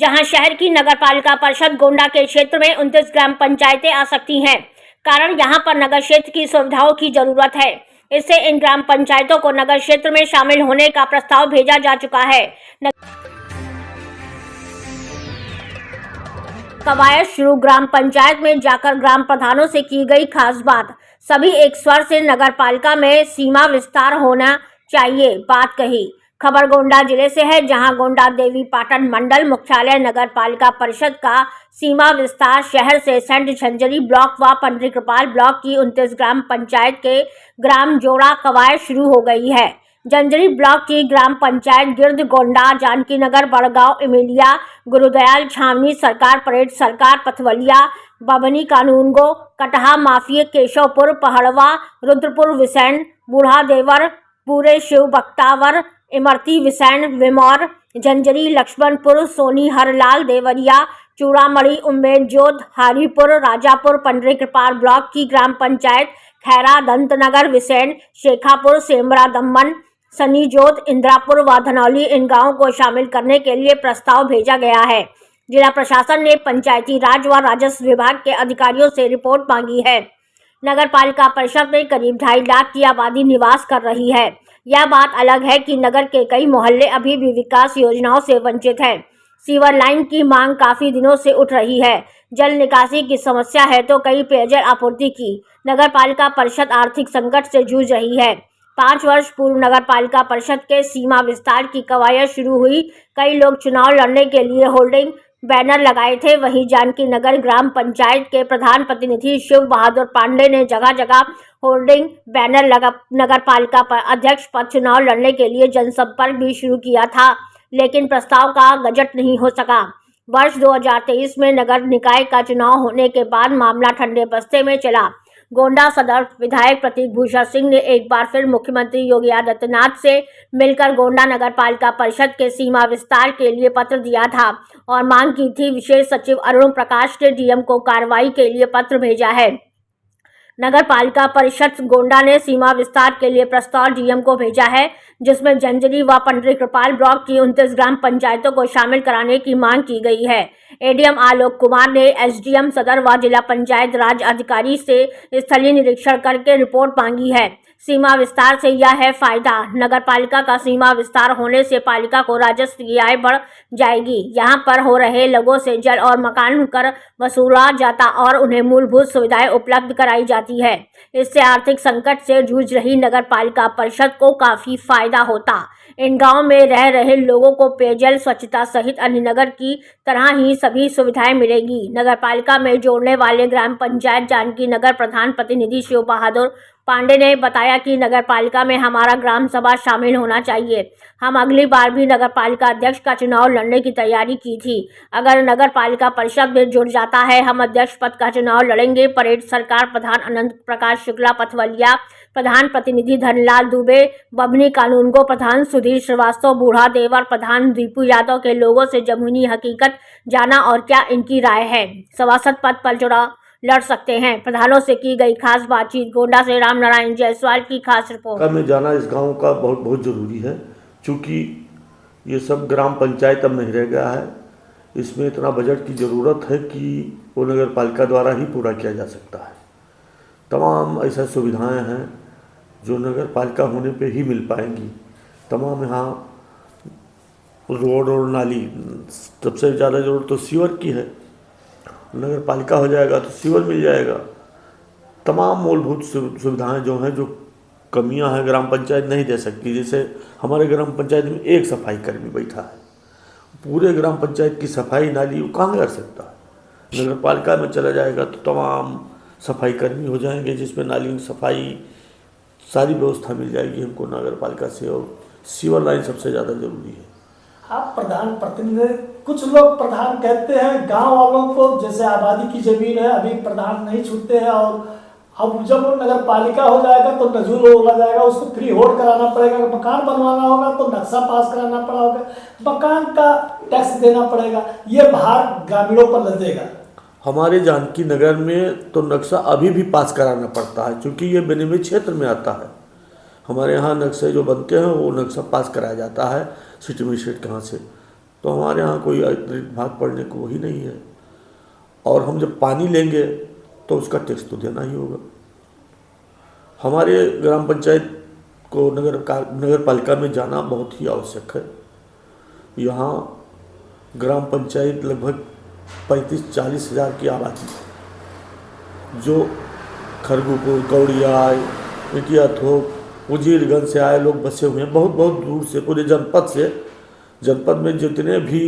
जहां शहर की नगरपालिका परिषद गोंडा के क्षेत्र में 29 ग्राम पंचायतें आ सकती हैं। कारण यहां पर नगर क्षेत्र की सुविधाओं की जरूरत है। इससे इन ग्राम पंचायतों को नगर क्षेत्र में शामिल होने का प्रस्ताव भेजा जा चुका है। कवायद शुरू ग्राम पंचायत में जाकर ग्राम प्रधानों से की गई खास बात। सभी एक स्वर से नगरपालिका में सीमा विस्तार होना चाहिए बात कही। खबर गोंडा जिले से है, जहां गोंडा देवी पाटन मंडल मुख्यालय नगर पालिका परिषद का सीमा विस्तार शहर से सेंट झंझरी ब्लॉक व पंडरी कृपाल ब्लॉक की 29 ग्राम पंचायत के ग्राम जोड़ा कवायद शुरू हो गई है। झंझरी ब्लॉक की ग्राम पंचायत गिरद गोंडा, जानकी नगर, बड़गांव, इमिलिया, गुरुदयाल, छावनी, सरकार परेड, सरकार पथवलिया, बभनी, कानूनगो, कटहा, माफिया, केशवपुर, पहड़वा, रुद्रपुर, विसैन, बूढ़ा देवर, पूरे शिव बख्तावर, इमरती, विसैन, विमौर, झंझरी, लक्ष्मणपुर, सोनी, हरलाल, देवरिया, चूड़ामणि, उम्मेद जोत, हारीपुर, राजापुर, पंडरी कृपाल ब्लॉक की ग्राम पंचायत खैरा, दंतनगर, विसैन, शेखापुर, सेमरा, दम्मन, सनी जोत, इंदिरापुर व धनौली इन गांवों को शामिल करने के लिए प्रस्ताव भेजा गया है। जिला प्रशासन ने पंचायती राज व राजस्व विभाग के अधिकारियों से रिपोर्ट मांगी है। नगर पालिका परिषद में करीब 2.5 लाख की आबादी निवास कर रही है। यह बात अलग है कि नगर के कई मोहल्ले अभी भी विकास योजनाओं से वंचित हैं। सीवर लाइन की मांग काफी दिनों से उठ रही है। जल निकासी की समस्या है तो कई पेयजल आपूर्ति की। नगर पालिका परिषद आर्थिक संकट से जूझ रही है। 5 वर्ष पूर्व नगर पालिका परिषद के सीमा विस्तार की कवायद शुरू हुई। कई लोग चुनाव लड़ने के लिए होल्डिंग बैनर लगाए थे। वहीं जानकी नगर ग्राम पंचायत के प्रधान प्रतिनिधि शिव बहादुर पांडे ने जगह जगह होल्डिंग बैनर लगा नगर पालिका पर अध्यक्ष पद चुनाव लड़ने के लिए जनसंपर्क भी शुरू किया था, लेकिन प्रस्ताव का गजट नहीं हो सका। वर्ष 2023 में नगर निकाय का चुनाव होने के बाद मामला ठंडे बस्ते में चला। गोंडा सदर विधायक प्रतीक भूषण सिंह ने एक बार फिर मुख्यमंत्री योगी आदित्यनाथ से मिलकर गोंडा नगर पालिका परिषद के सीमा विस्तार के लिए पत्र दिया था और मांग की थी। विशेष सचिव अरुण प्रकाश ने डीएम को कार्रवाई के लिए पत्र भेजा है। नगर पालिका परिषद गोंडा ने सीमा विस्तार के लिए प्रस्ताव डीएम को भेजा है, जिसमें झंझरी व पंडरी कृपाल ब्लॉक की 29 ग्राम पंचायतों को शामिल कराने की मांग की गई है। एडीएम आलोक कुमार ने एसडीएम सदर व जिला पंचायत राज अधिकारी से स्थलीय निरीक्षण करके रिपोर्ट मांगी है। सीमा विस्तार से यह है फायदा, नगर पालिका का सीमा विस्तार होने से पालिका को राजस्व की आय बढ़ जाएगी। यहाँ पर हो रहे लोगों से जल और मकान कर वसूला जाता और उन्हें मूलभूत सुविधाएं उपलब्ध कराई जाती है। इससे आर्थिक संकट से जूझ रही नगर पालिका परिषद को काफी फायदा होता। इन गांवों में रह रहे लोगों को पेयजल, स्वच्छता सहित अन्य नगर की तरह ही सभी सुविधाएं मिलेगी। नगर पालिका में जोड़ने वाले ग्राम पंचायत जानकी नगर प्रधान प्रतिनिधि शिव बहादुर पांडे ने बताया कि नगर पालिका में हमारा ग्राम सभा शामिल होना चाहिए। हम अगली बार भी नगर पालिका अध्यक्ष का चुनाव लड़ने की तैयारी की थी। अगर नगर पालिका परिषद में जुड़ जाता है, हम अध्यक्ष पद का चुनाव लड़ेंगे। परेड सरकार प्रधान अनंत प्रकाश शुक्ला पथवलिया, प्रधान प्रतिनिधि धनलाल दुबे, बभनी कानूनगो प्रधान सुधीर श्रीवास्तव, बूढ़ा देवर प्रधान दीपू यादव के लोगों से जमुनी हकीकत जाना और क्या इनकी राय है। सभासद पद पर चुनाव लड़ सकते हैं। प्रधानों से की गई खास बातचीत। गोंडा से राम नारायण जायसवाल की खास रिपोर्ट। में जाना इस गांव का बहुत जरूरी है, क्योंकि ये सब ग्राम पंचायत अब नहीं रह गया है। इसमें इतना बजट की ज़रूरत है कि वो नगर पालिका द्वारा ही पूरा किया जा सकता है। तमाम ऐसा सुविधाएं हैं जो नगर पालिका होने पे ही मिल पाएंगी। तमाम यहाँ रोड और नाली, सबसे ज़्यादा ज़रूरत तो सीवर की है। नगर पालिका हो जाएगा तो सीवर मिल जाएगा। तमाम मूलभूत सुविधाएं जो हैं, जो कमियां हैं, ग्राम पंचायत नहीं दे सकती। जैसे हमारे ग्राम पंचायत में एक सफाई कर्मी बैठा है, पूरे ग्राम पंचायत की सफाई नाली वो कहाँ कर सकता है। नगर पालिका में चला जाएगा तो तमाम सफाई कर्मी हो जाएंगे, जिसमें नाली की सफाई सारी व्यवस्था मिल जाएगी हमको नगर पालिका से। और सीवर लाइन सबसे ज़्यादा ज़रूरी है। आप प्रधान प्रतिनिधि, कुछ लोग प्रधान कहते हैं गांव वालों को, जैसे आबादी की जमीन है अभी प्रधान नहीं छूटते हैं, और अब जब वो नगर पालिका हो जाएगा तो नजूल बोला जाएगा, उसको फ्री होल्ड कराना पड़ेगा। मकान बनवाना होगा तो नक्शा पास कराना पड़ा होगा, मकान का टैक्स देना पड़ेगा। ये भार ग्रामीणों पर लदेगा। हमारे जानकी नगर में तो नक्शा अभी भी पास कराना पड़ता है, क्योंकि ये विनियमित क्षेत्र में आता है। हमारे यहाँ नक्शे जो बनते हैं वो नक्शा पास कराया जाता है सिटी मजिस्ट्रेट कहाँ से। तो हमारे यहाँ कोई अतिरिक्त भाग पड़ने को वही नहीं है। और हम जब पानी लेंगे तो उसका टैक्स तो देना ही होगा। हमारे ग्राम पंचायत को नगर पालिका में जाना बहुत ही आवश्यक है। यहाँ ग्राम पंचायत लगभग 35-40 हज़ार की आबादी है, जो खरगुपुर, गौड़िया, इटिया थोक, उजीरगंज से आए लोग बसे हुए हैं, बहुत बहुत दूर से, पूरे जनपद से। जनपद में जितने भी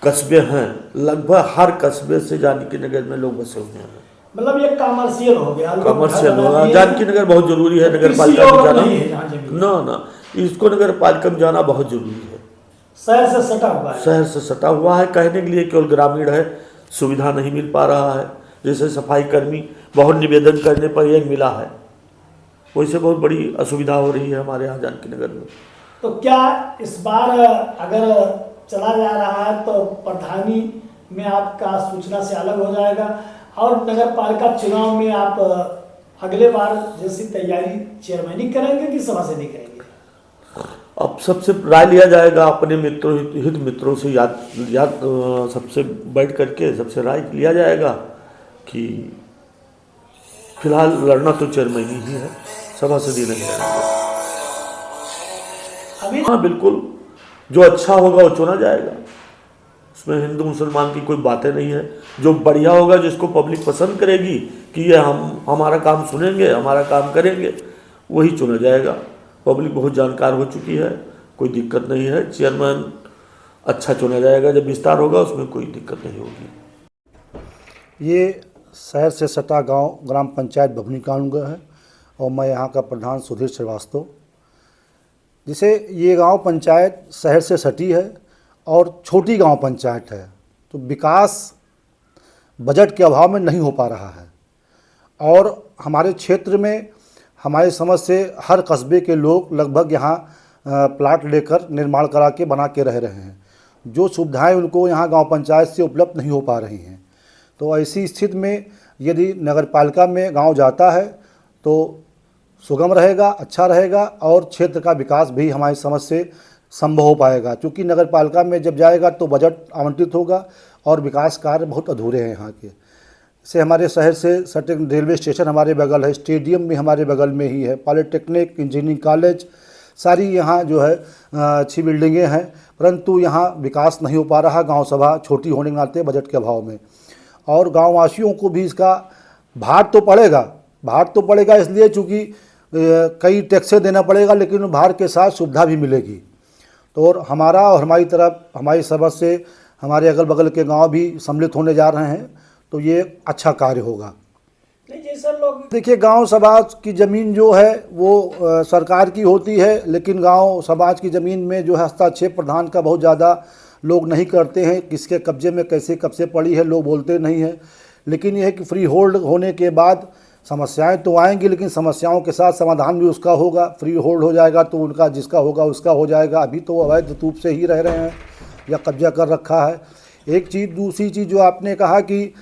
कस्बे हैं, लगभग हर कस्बे से जानकी नगर में लोग बसे हुए हैं। मतलब ये कमर्शियल हो गया, कमर्शियल होगा। जानकी नगर बहुत जरूरी है नगर पालिका में जाना। ना इसको नगर पालिका में जाना बहुत जरूरी है। शहर से सटा हुआ है, शहर से सटा हुआ है। कहने के लिए केवल ग्रामीण है, सुविधा नहीं मिल पा रहा है। जैसे सफाई कर्मी बहुत निवेदन करने पर एक मिला है, वैसे बहुत बड़ी असुविधा हो रही है हमारे यहाँ जानकी नगर में। तो क्या इस बार अगर चला जा रहा है तो प्रधानी में आपका सूचना से अलग हो जाएगा, और नगर पालिका चुनाव में आप अगले बार जैसी तैयारी चेयरमैनी करेंगे कि सभा से नहीं करेंगे? अब सबसे राय लिया जाएगा, अपने मित्रों, हित मित्रों से सबसे बैठ करके सबसे राय लिया जाएगा कि फिलहाल लड़ना तो चेयरमैनी ही है, सभा से नहीं लड़ेंगे। हाँ बिल्कुल, जो अच्छा होगा वो चुना जाएगा। उसमें हिंदू मुसलमान की कोई बातें नहीं है। जो बढ़िया होगा, जिसको पब्लिक पसंद करेगी कि ये हमारा काम सुनेंगे, हमारा काम करेंगे, वही चुना जाएगा। पब्लिक बहुत जानकार हो चुकी है, कोई दिक्कत नहीं है। चेयरमैन अच्छा चुना जाएगा, जब विस्तार होगा उसमें कोई दिक्कत नहीं होगी। ये शहर से सटा गांव ग्राम पंचायत बभनी कानूनगढ़ है और मैं यहाँ का प्रधान सुधीर श्रीवास्तव। जिसे ये गांव पंचायत शहर से सटी है और छोटी गांव पंचायत है, तो विकास बजट के अभाव में नहीं हो पा रहा है। और हमारे क्षेत्र में हमारी समझ से हर कस्बे के लोग लगभग यहाँ प्लाट लेकर निर्माण करा के बना के रह रहे हैं। जो सुविधाएं उनको यहाँ गांव पंचायत से उपलब्ध नहीं हो पा रही हैं। तो ऐसी स्थिति में यदि नगर पालिका में गांव जाता है तो सुगम रहेगा, अच्छा रहेगा और क्षेत्र का विकास भी हमारी समझ से संभव हो पाएगा। क्योंकि नगर पालिका में जब जाएगा तो बजट आवंटित होगा और विकास कार्य बहुत अधूरे हैं यहाँ के। से हमारे शहर से सटे रेलवे स्टेशन हमारे बगल है, स्टेडियम भी हमारे बगल में ही है, पॉलिटेक्निक, इंजीनियरिंग कॉलेज, सारी यहाँ जो है अच्छी बिल्डिंगें हैं, परंतु यहाँ विकास नहीं हो पा रहा। गांव सभा छोटी होने के नाते बजट के अभाव में, और गाँव वासियों को भी इसका भार तो पड़ेगा इसलिए चूँकि कई टैक्सें देना पड़ेगा, लेकिन भार के साथ सुविधा भी मिलेगी। तो और हमारा और हमारी समझ से हमारे अगल बगल के गांव भी सम्मिलित होने जा रहे हैं, तो ये अच्छा कार्य होगा। नहीं, जैसे लोग देखिए, गांव समाज की ज़मीन जो है वो सरकार की होती है, लेकिन गांव समाज की ज़मीन में जो है हस्तक्षेप प्रधान का बहुत ज़्यादा लोग नहीं करते हैं। किसके कब्जे में कैसे कब से पड़ी है लोग बोलते नहीं हैं। लेकिन यह है कि फ्री होल्ड होने के बाद समस्याएं तो आएंगी, लेकिन समस्याओं के साथ समाधान भी उसका होगा। फ्री होल्ड हो जाएगा तो उनका जिसका होगा उसका हो जाएगा। अभी तो अवैध रूप से ही रह रहे हैं या कब्जा कर रखा है। एक चीज़, दूसरी चीज़ जो आपने कहा कि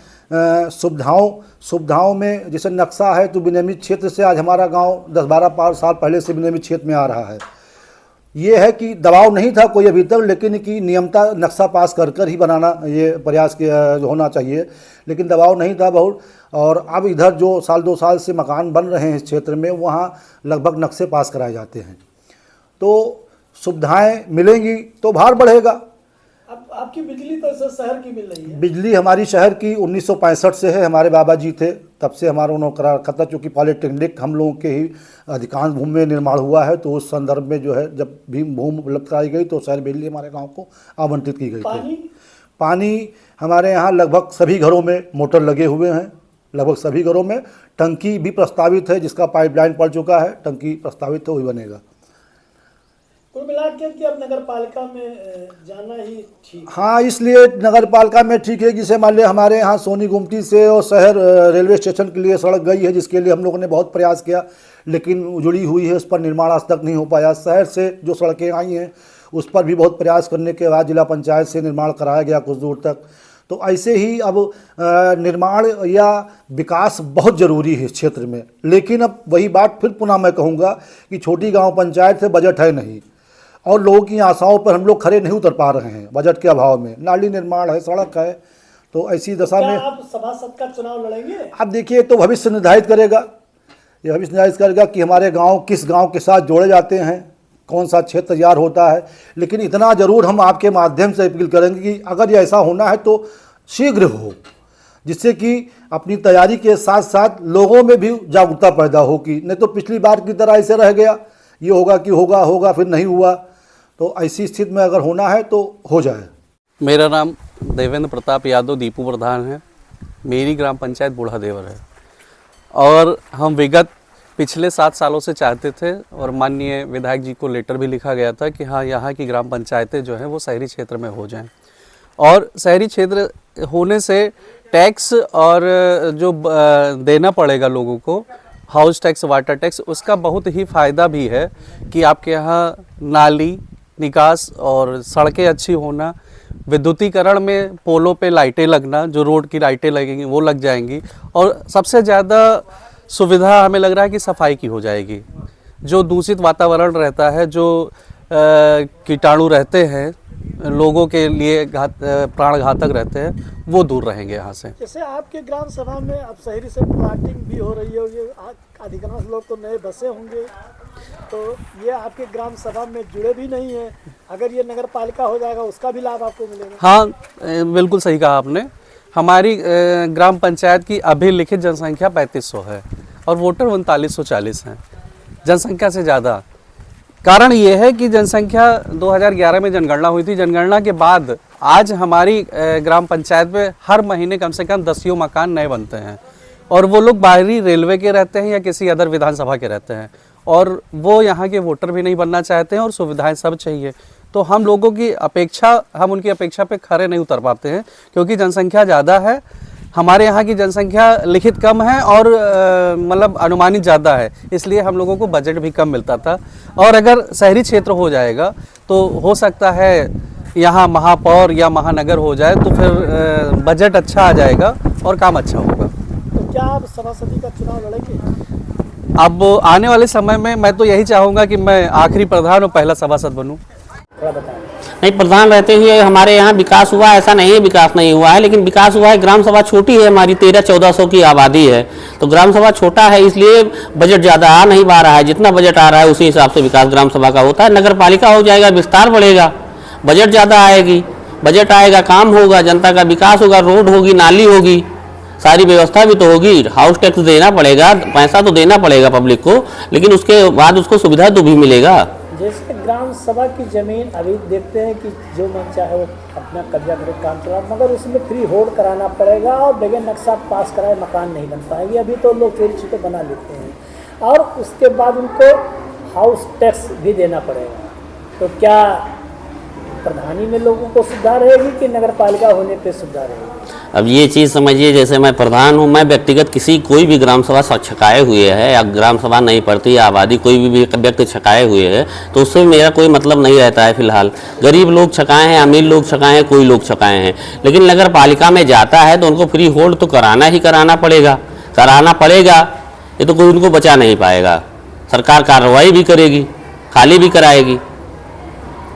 सुविधाओं में जैसे नक्शा है, तो विनियमित क्षेत्र से आज हमारा गांव 10-12 साल पहले से विनियमित क्षेत्र में आ रहा है। ये है कि दबाव नहीं था कोई अभी तक, लेकिन कि नियमता नक्शा पास कर ही बनाना ये प्रयास होना चाहिए, लेकिन दबाव नहीं था बहुत। और अब इधर जो साल 2 साल से मकान बन रहे हैं इस क्षेत्र में, वहाँ लगभग नक्शे पास कराए जाते हैं। तो सुविधाएं मिलेंगी तो भार बढ़ेगा। अब आपकी बिजली तो ऐसे शहर की मिल रही है? बिजली हमारी शहर की 1965 से है। हमारे बाबा जी थे तब से हमारा उन्होंने करा रखा था, चूँकि पॉलिटेक्निक हम लोगों के ही अधिकांश भूमि में निर्माण हुआ है। तो उस संदर्भ में जो है जब भी भूमि उपलब्ध कराई गई तो शहर बिजली हमारे गांव को आवंटित की गई थी। पानी हमारे यहाँ लगभग सभी घरों में मोटर लगे हुए हैं, लगभग सभी घरों में। टंकी भी प्रस्तावित है, जिसका पाइपलाइन पड़ चुका है, टंकी प्रस्तावित है, वही बनेगा। कुल मिला के कि अब नगर पालिका में जाना ही ठीक? हाँ, इसलिए नगर पालिका में ठीक है। जैसे मान लिया हमारे यहाँ सोनी गुमटी से और शहर रेलवे स्टेशन के लिए सड़क गई है, जिसके लिए हम लोगों ने बहुत प्रयास किया, लेकिन उजड़ी हुई है, उस पर निर्माण आज तक नहीं हो पाया। शहर से जो सड़कें आई हैं उस पर भी बहुत प्रयास करने के बाद जिला पंचायत से निर्माण कराया गया कुछ दूर तक। तो ऐसे ही अब निर्माण या विकास बहुत ज़रूरी है इस क्षेत्र में। लेकिन अब वही बात फिर पुनः मैं कहूँगा कि छोटी गांव पंचायत से बजट है नहीं, और लोगों की आशाओं पर हम लोग खरे नहीं उतर पा रहे हैं बजट के अभाव में। नाली निर्माण है, सड़क है, तो ऐसी दशा क्या में आप सभासद का चुनाव लड़ेंगे? अब देखिए, तो भविष्य निर्धारित करेगा, ये भविष्य निर्धारित करेगा कि हमारे गांव किस गांव के साथ जोड़े जाते हैं, कौन सा क्षेत्र तैयार होता है। लेकिन इतना ज़रूर हम आपके माध्यम से अपील करेंगे कि अगर ये ऐसा होना है तो शीघ्र हो, जिससे कि अपनी तैयारी के साथ साथ लोगों में भी जागरूकता पैदा हो। कि नहीं तो पिछली बार की तरह ऐसे रह गया, ये होगा कि होगा फिर नहीं हुआ। तो ऐसी स्थिति में अगर होना है तो हो जाए। मेरा नाम देवेंद्र प्रताप यादव दीपू प्रधान है। मेरी ग्राम पंचायत बूढ़ा देवर है और हम विगत पिछले 7 सालों से चाहते थे और माननीय विधायक जी को लेटर भी लिखा गया था कि हाँ, यहाँ की ग्राम पंचायतें जो हैं वो शहरी क्षेत्र में हो जाएं। और शहरी क्षेत्र होने से टैक्स और जो देना पड़ेगा लोगों को, हाउस टैक्स, वाटर टैक्स, उसका बहुत ही फ़ायदा भी है कि आपके यहाँ नाली निकास और सड़कें अच्छी होना, विद्युतीकरण में पोलों पे लाइटें लगना, जो रोड की लाइटें लगेंगी वो लग जाएंगी, और सबसे ज़्यादा सुविधा हमें लग रहा है कि सफाई की हो जाएगी। जो दूषित वातावरण रहता है, जो कीटाणु रहते हैं, लोगों के लिए प्राण घातक रहते हैं, वो दूर रहेंगे यहाँ से। जैसे आपके ग्राम सभा में अब शहरी से प्लाटिंग भी हो रही होगी, अधिकांश लोग तो नए बसे होंगे, तो ये आपके ग्राम सभा में जुड़े भी नहीं है। अगर ये नगर पालिका हो जाएगा उसका भी लाभ आपको मिलेगा? हाँ, बिल्कुल सही कहा आपने। हमारी ग्राम पंचायत की अभिलिखित जनसंख्या 3500 है और वोटर 3940 हैं, जनसंख्या से ज़्यादा। कारण ये है कि जनसंख्या 2011 में जनगणना हुई थी। जनगणना के बाद आज हमारी ग्राम पंचायत में हर महीने कम से कम 10 मकान नए बनते हैं, और वो लोग बाहरी रेलवे के रहते हैं या किसी अदर विधानसभा के रहते हैं, और वो यहाँ के वोटर भी नहीं बनना चाहते हैं और सुविधाएं सब चाहिए। तो हम लोगों की अपेक्षा, हम उनकी अपेक्षा पे खरे नहीं उतर पाते हैं, क्योंकि जनसंख्या ज़्यादा है। हमारे यहाँ की जनसंख्या लिखित कम है और मतलब अनुमानित ज़्यादा है, इसलिए हम लोगों को बजट भी कम मिलता था। और अगर शहरी क्षेत्र हो जाएगा तो हो सकता है यहाँ महापौर या महानगर हो जाए, तो फिर बजट अच्छा आ जाएगा और काम अच्छा होगा। तो क्या आप सभासदी का चुनाव लड़ेंगे? अब आने वाले समय में मैं तो यही चाहूँगा कि मैं आखिरी प्रधान और पहला सभासद बनूँ। थोड़ा बताएं। नहीं, प्रधान रहते हुए हमारे यहाँ विकास हुआ, ऐसा नहीं है विकास नहीं हुआ है, लेकिन विकास हुआ है। ग्राम सभा छोटी है, हमारी 1300-1400 की आबादी है, तो ग्राम सभा छोटा है, इसलिए बजट ज़्यादा आ नहीं पा रहा है। जितना बजट आ रहा है उसी हिसाब से विकास ग्राम सभा का होता है। नगर पालिका हो जाएगा, विस्तार बढ़ेगा, बजट ज़्यादा आएगी, बजट आएगा, काम होगा, जनता का विकास होगा, रोड होगी, नाली होगी, सारी व्यवस्था भी तो होगी। हाउस टैक्स देना पड़ेगा, पैसा तो देना पड़ेगा पब्लिक को, लेकिन उसके बाद उसको सुविधा तो भी मिलेगा। जैसे ग्राम सभा की जमीन अभी देखते हैं कि जो मन चाहे वो अपना कब्जा करके काम चला, मगर उसमें फ्री होल्ड कराना पड़ेगा और बगैर नक्शा पास कराए मकान नहीं बन पाएगी। अभी तो लोग चोरी छुपे बना लेते हैं और उसके बाद उनको हाउस टैक्स भी देना पड़ेगा। तो क्या प्रधानी में लोगों को सुविधा रहेगी कि नगर पालिका होने पर सुविधा रहेगी? अब ये चीज़ समझिए, जैसे मैं प्रधान हूँ, मैं व्यक्तिगत कोई भी ग्राम सभा छकाए हुए है या ग्राम सभा नहीं पड़ती या आबादी कोई भी व्यक्ति छकाए हुए है, तो उससे मेरा कोई मतलब नहीं रहता है। फिलहाल गरीब लोग छकाए हैं, अमीर लोग छकाए हैं, कोई लोग छकाए हैं, लेकिन नगर पालिका में जाता है तो उनको फ्री होल्ड तो कराना ही कराना पड़ेगा। ये तो कोई उनको बचा नहीं पाएगा। सरकार कार्रवाई भी करेगी, खाली भी कराएगी।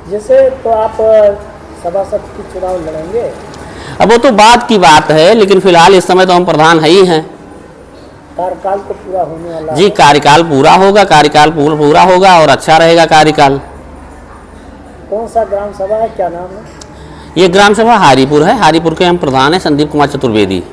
जैसे तो आप सभासद की चुनाव लड़ेंगे? अब वो तो बात की बात है, लेकिन फिलहाल इस समय तो हम प्रधान है ही हैं। कार्यकाल तो पूरा होने वाला जी, कार्यकाल पूरा होगा और अच्छा रहेगा कार्यकाल। कौन सा ग्राम सभा है, क्या नाम है? ये ग्राम सभा हारीपुर है, हारीपुर के हम प्रधान हैं संदीप कुमार चतुर्वेदी।